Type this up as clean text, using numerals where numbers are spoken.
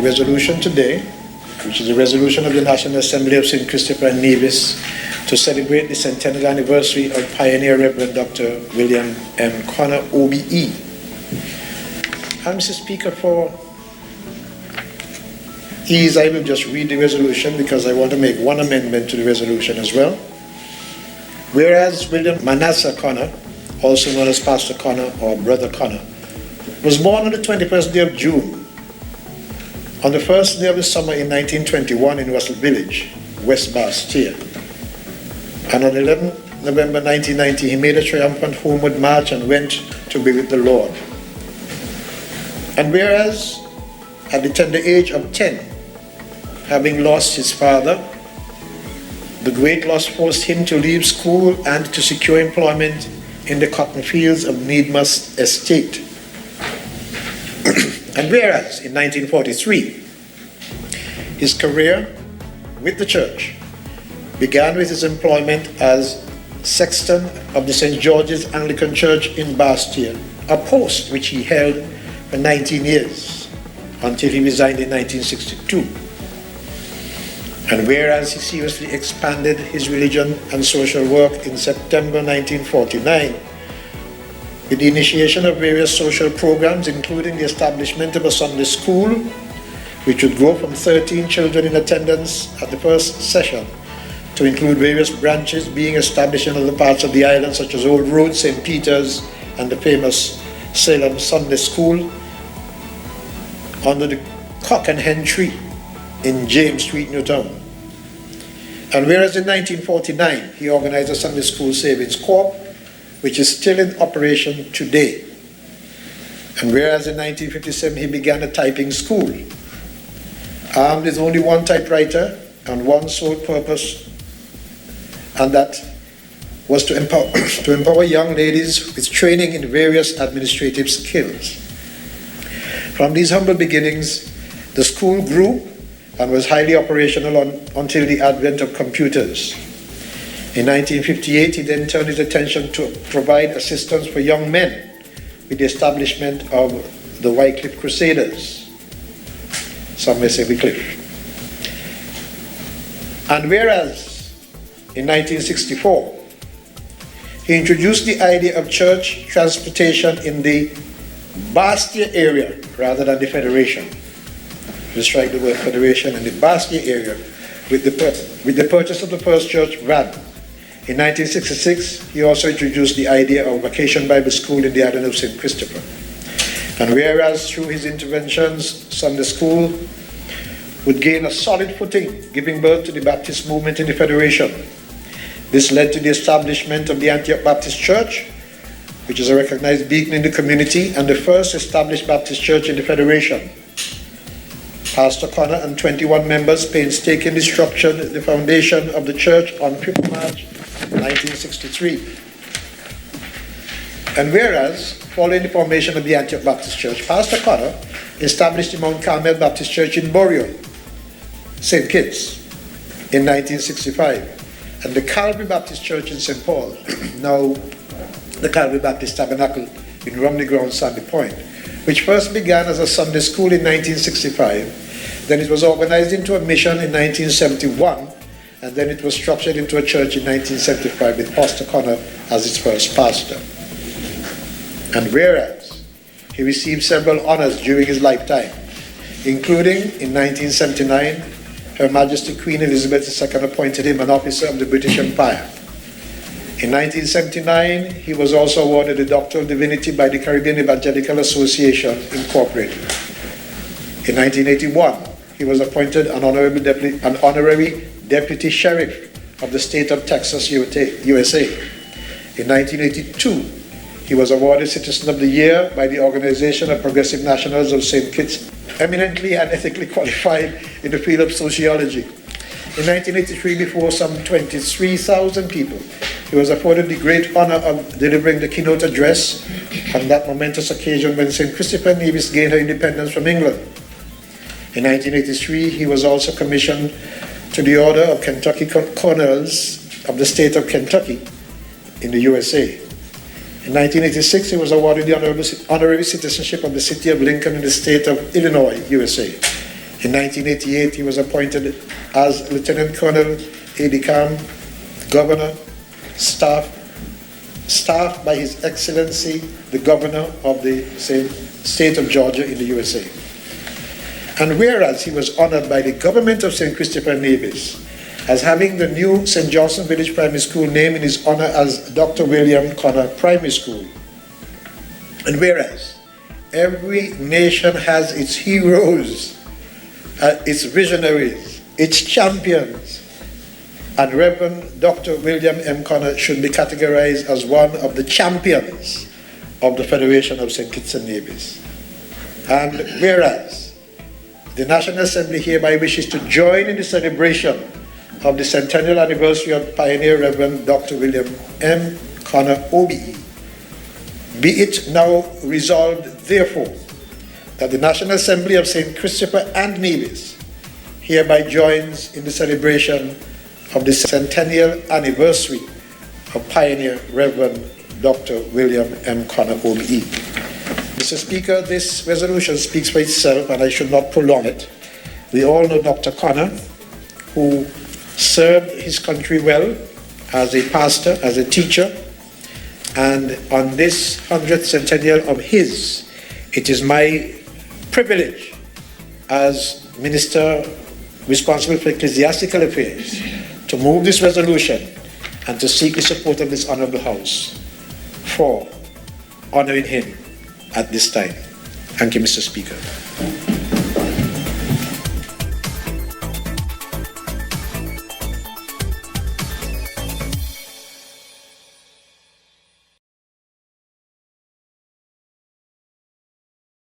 resolution today, which is a resolution of the National Assembly of St. Christopher and Nevis to celebrate the centennial anniversary of pioneer Reverend Dr. William M. Connor, OBE. And Mr. Speaker, for ease, I will just read the resolution because I want to make one amendment to the resolution as well. Whereas William Manasseh Connor, also known as Pastor Connor or Brother Connor, was born on the 21st day of June, on the first day of the summer in 1921 in Russell Village, West Bastia. And on 11 November 1990, he made a triumphant homeward march and went to be with the Lord. And whereas at the tender age of 10, having lost his father, the great loss forced him to leave school and to secure employment in the cotton fields of Nevis estate. And whereas in 1943, his career with the church began with his employment as sexton of the St. George's Anglican Church in Bastia, a post which he held for 19 years until he resigned in 1962. And whereas he seriously expanded his religion and social work in September 1949, with the initiation of various social programs, including the establishment of a Sunday school, which would grow from 13 children in attendance at the first session to include various branches being established in other parts of the island, such as Old Road, St. Peter's, and the famous Salem Sunday School, under the Cock and Hen Tree in James Street, Newtown. And whereas in 1949, he organized a Sunday School Savings Corps, which is still in operation today. And whereas in 1957, he began a typing school, armed with only one typewriter and one sole purpose, and that was to empower young ladies with training in various administrative skills. From these humble beginnings, the school grew and was highly operational until the advent of computers. In 1958, he then turned his attention to provide assistance for young men with the establishment of the Wycliffe Crusaders. Some may say Wycliffe. And whereas in 1964, he introduced the idea of church transportation in the Bastia area rather than the Federation. We strike the word Federation in the Bastia area with the purchase of the first church van. In 1966, he also introduced the idea of Vacation Bible School in the island of St. Christopher. And whereas through his interventions, Sunday School would gain a solid footing, giving birth to the Baptist movement in the Federation. This led to the establishment of the Antioch Baptist Church, which is a recognized beacon in the community and the first established Baptist church in the Federation. Pastor Connor and 21 members painstakingly structured the foundation of the church on 5th March 1963. And whereas, following the formation of the Antioch Baptist Church, Pastor Connor established the Mount Carmel Baptist Church in Boreal, St. Kitts, in 1965, and the Calvary Baptist Church in St. Paul, now the Calvary Baptist Tabernacle in Romney Ground, Sandy Point, which first began as a Sunday school in 1965, then it was organized into a mission in 1971, and then it was structured into a church in 1975 with Pastor Connor as its first pastor. And whereas he received several honors during his lifetime, including in 1979, Her Majesty Queen Elizabeth II appointed him an officer of the British Empire. In 1979, he was also awarded the Doctor of Divinity by the Caribbean Evangelical Association, Incorporated. In 1981, he was appointed an honorary deputy sheriff of the state of Texas, USA. In 1982, he was awarded Citizen of the Year by the Organization of Progressive Nationals of St. Kitts, eminently and ethically qualified in the field of sociology. In 1983, before some 23,000 people, he was afforded the great honor of delivering the keynote address on that momentous occasion when St. Christopher and Nevis gained her independence from England. In 1983, he was also commissioned to the Order of Kentucky Colonels of the state of Kentucky in the USA. In 1986, he was awarded the honorary citizenship of the city of Lincoln in the state of Illinois, USA. In 1988, he was appointed as Lieutenant Colonel, aide-de-camp, governor, staffed by His Excellency, the Governor of the same state of Georgia in the USA. And whereas he was honored by the government of St. Christopher Nevis as having the new St. Johnson Village Primary School named in his honor as Dr. William Connor Primary School. And whereas every nation has its heroes, its visionaries, its champions, and Reverend Dr. William M. Connor should be categorized as one of the champions of the Federation of St. Kitts and Nevis. And whereas the National Assembly hereby wishes to join in the celebration of the centennial anniversary of Pioneer Reverend Dr. William M. Connor OBE, be it now resolved, therefore, that the National Assembly of St. Christopher and Nevis hereby joins in the celebration of the centennial anniversary of Pioneer Reverend Dr. William M. Connor OBE. Mr. Speaker, this resolution speaks for itself and I should not prolong it. We all know Dr. Connor, who served his country well as a pastor, as a teacher, and on this 100th centennial of his, it is my privilege as Minister responsible for ecclesiastical affairs to move this resolution and to seek the support of this honorable House for honoring him at this time. Thank you, Mr. Speaker.